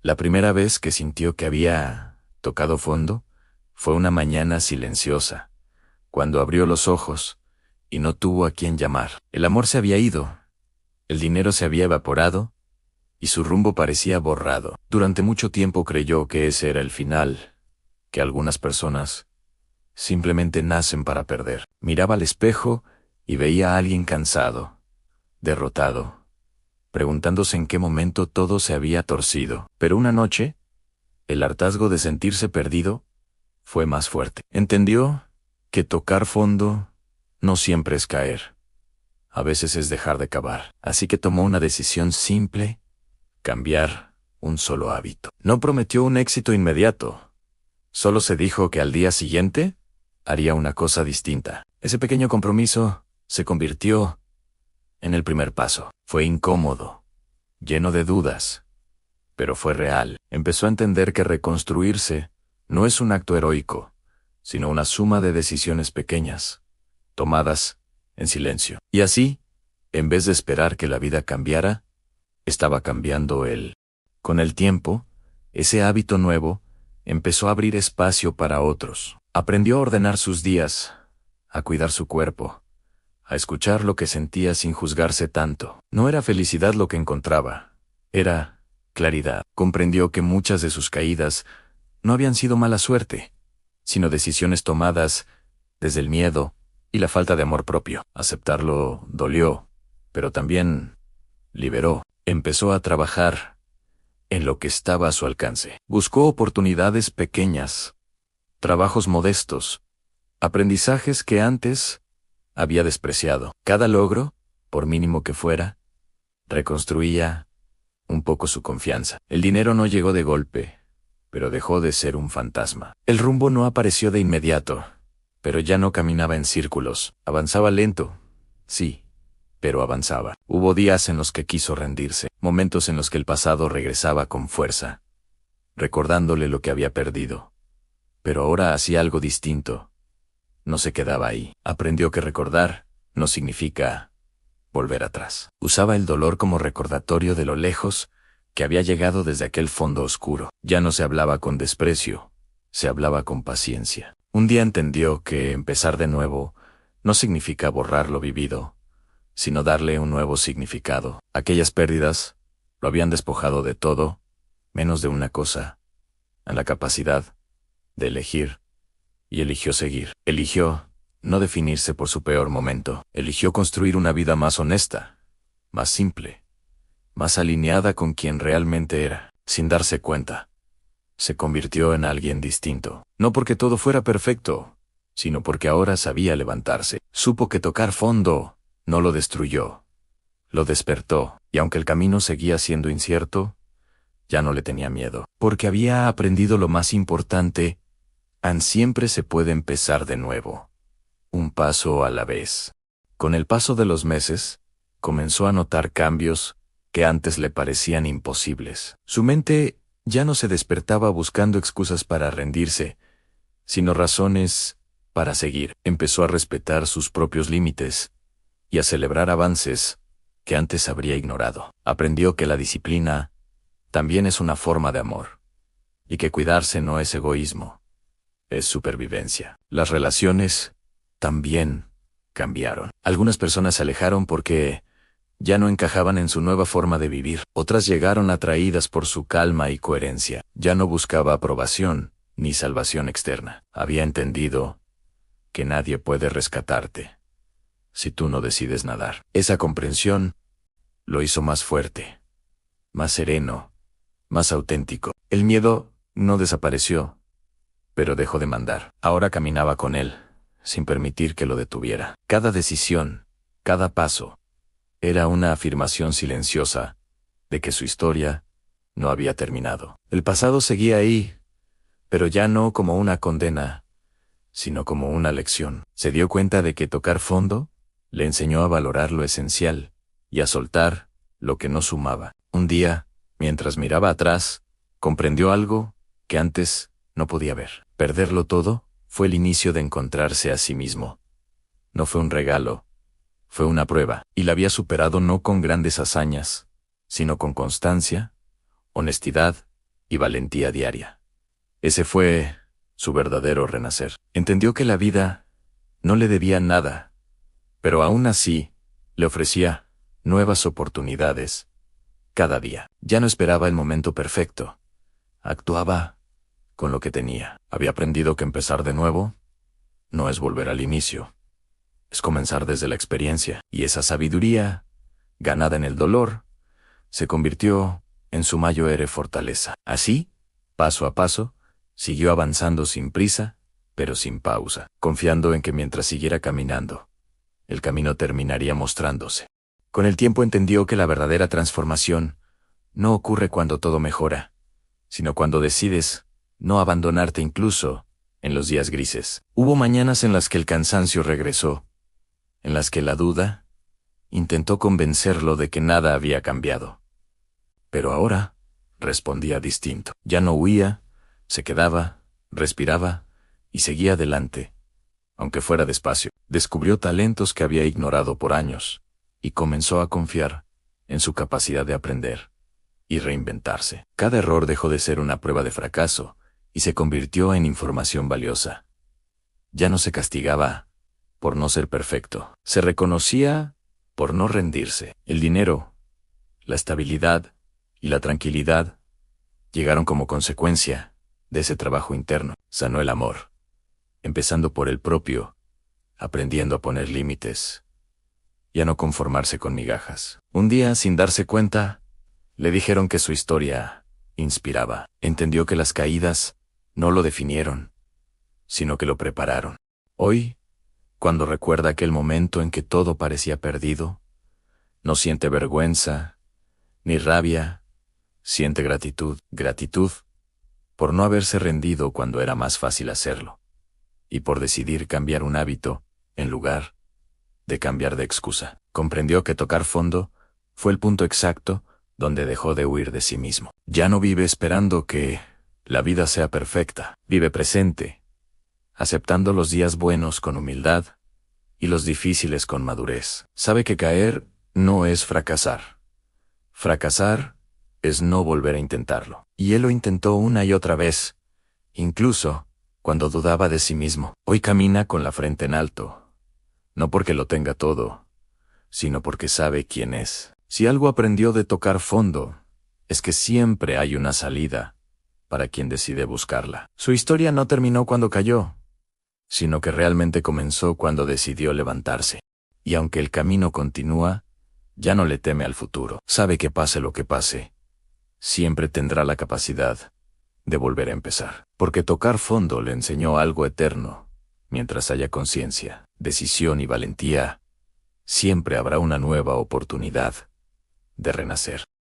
La primera vez que sintió que había tocado fondo fue una mañana silenciosa, cuando abrió los ojos y no tuvo a quién llamar. El amor se había ido, el dinero se había evaporado y su rumbo parecía borrado. Durante mucho tiempo creyó que ese era el final, que algunas personas simplemente nacen para perder. Miraba al espejo y veía a alguien cansado, derrotado, preguntándose en qué momento todo se había torcido. Pero una noche, el hartazgo de sentirse perdido fue más fuerte. Entendió que tocar fondo no siempre es caer. A veces es dejar de cavar. Así que tomó una decisión simple: cambiar un solo hábito. No prometió un éxito inmediato. Solo se dijo que al día siguiente haría una cosa distinta. Ese pequeño compromiso se convirtió en el primer paso. Fue incómodo, lleno de dudas, pero fue real. Empezó a entender que reconstruirse no es un acto heroico, sino una suma de decisiones pequeñas, tomadas en silencio. Y así, en vez de esperar que la vida cambiara, estaba cambiando él. Con el tiempo, ese hábito nuevo empezó a abrir espacio para otros. Aprendió a ordenar sus días, a cuidar su cuerpo, a escuchar lo que sentía sin juzgarse tanto. No era felicidad lo que encontraba, era claridad. Comprendió que muchas de sus caídas no habían sido mala suerte, sino decisiones tomadas desde el miedo y la falta de amor propio. Aceptarlo dolió, pero también liberó. Empezó a trabajar en lo que estaba a su alcance. Buscó oportunidades pequeñas, trabajos modestos, aprendizajes que antes había despreciado. Cada logro, por mínimo que fuera, reconstruía un poco su confianza. El dinero no llegó de golpe, pero dejó de ser un fantasma. El rumbo no apareció de inmediato, pero ya no caminaba en círculos. Avanzaba lento, sí, pero avanzaba. Hubo días en los que quiso rendirse, momentos en los que el pasado regresaba con fuerza, recordándole lo que había perdido. Pero ahora hacía algo distinto. No se quedaba ahí. Aprendió que recordar no significa volver atrás. Usaba el dolor como recordatorio de lo lejos que había llegado desde aquel fondo oscuro. Ya no se hablaba con desprecio, se hablaba con paciencia. Un día entendió que empezar de nuevo no significa borrar lo vivido, sino darle un nuevo significado. Aquellas pérdidas lo habían despojado de todo, menos de una cosa: a la capacidad de elegir. Y eligió seguir. Eligió no definirse por su peor momento. Eligió construir una vida más honesta, más simple, más alineada con quien realmente era. Sin darse cuenta, se convirtió en alguien distinto. No porque todo fuera perfecto, sino porque ahora sabía levantarse. Supo que tocar fondo no lo destruyó, lo despertó. Y aunque el camino seguía siendo incierto, ya no le tenía miedo. Porque había aprendido lo más importante: siempre se puede empezar de nuevo, un paso a la vez. Con el paso de los meses, comenzó a notar cambios que antes le parecían imposibles. Su mente ya no se despertaba buscando excusas para rendirse, sino razones para seguir. Empezó a respetar sus propios límites y a celebrar avances que antes habría ignorado. Aprendió que la disciplina también es una forma de amor, y que cuidarse no es egoísmo, es supervivencia. Las relaciones también cambiaron. Algunas personas se alejaron porque ya no encajaban en su nueva forma de vivir. Otras llegaron atraídas por su calma y coherencia. Ya no buscaba aprobación ni salvación externa. Había entendido que nadie puede rescatarte si tú no decides nadar. Esa comprensión lo hizo más fuerte, más sereno, más auténtico. El miedo no desapareció, pero dejó de mandar. Ahora caminaba con él, sin permitir que lo detuviera. Cada decisión, cada paso, era una afirmación silenciosa de que su historia no había terminado. El pasado seguía ahí, pero ya no como una condena, sino como una lección. Se dio cuenta de que tocar fondo le enseñó a valorar lo esencial y a soltar lo que no sumaba. Un día, mientras miraba atrás, comprendió algo que antes no podía ver. Perderlo todo fue el inicio de encontrarse a sí mismo. No fue un regalo, fue una prueba, y la había superado no con grandes hazañas, sino con constancia, honestidad y valentía diaria. Ese fue su verdadero renacer. Entendió que la vida no le debía nada, pero aún así le ofrecía nuevas oportunidades cada día. Ya no esperaba el momento perfecto. Actuaba con lo que tenía. Había aprendido que empezar de nuevo no es volver al inicio, es comenzar desde la experiencia. Y esa sabiduría, ganada en el dolor, se convirtió en su mayor fortaleza. Así, paso a paso, siguió avanzando sin prisa, pero sin pausa, confiando en que mientras siguiera caminando, el camino terminaría mostrándose. Con el tiempo entendió que la verdadera transformación no ocurre cuando todo mejora, sino cuando decides no abandonarte incluso en los días grises. Hubo mañanas en las que el cansancio regresó, en las que la duda intentó convencerlo de que nada había cambiado. Pero ahora respondía distinto. Ya no huía, se quedaba, respiraba y seguía adelante, aunque fuera despacio. Descubrió talentos que había ignorado por años y comenzó a confiar en su capacidad de aprender y reinventarse. Cada error dejó de ser una prueba de fracaso y se convirtió en información valiosa. Ya no se castigaba por no ser perfecto, se reconocía por no rendirse. El dinero, la estabilidad y la tranquilidad llegaron como consecuencia de ese trabajo interno. Sanó el amor, empezando por el propio, aprendiendo a poner límites y a no conformarse con migajas. Un día, sin darse cuenta, le dijeron que su historia inspiraba. Entendió que las caídas no lo definieron, sino que lo prepararon. Hoy, cuando recuerda aquel momento en que todo parecía perdido, no siente vergüenza ni rabia, siente gratitud. Gratitud por no haberse rendido cuando era más fácil hacerlo, y por decidir cambiar un hábito en lugar de cambiar de excusa. Comprendió que tocar fondo fue el punto exacto donde dejó de huir de sí mismo. Ya no vive esperando que la vida sea perfecta. Vive presente, aceptando los días buenos con humildad y los difíciles con madurez. Sabe que caer no es fracasar. Fracasar es no volver a intentarlo. Y él lo intentó una y otra vez, incluso cuando dudaba de sí mismo. Hoy camina con la frente en alto, no porque lo tenga todo, sino porque sabe quién es. Si algo aprendió de tocar fondo, es que siempre hay una salida para quien decide buscarla. Su historia no terminó cuando cayó, sino que realmente comenzó cuando decidió levantarse. Y aunque el camino continúa, ya no le teme al futuro. Sabe que pase lo que pase, siempre tendrá la capacidad de volver a empezar. Porque tocar fondo le enseñó algo eterno. Mientras haya conciencia, decisión y valentía, siempre habrá una nueva oportunidad de renacer.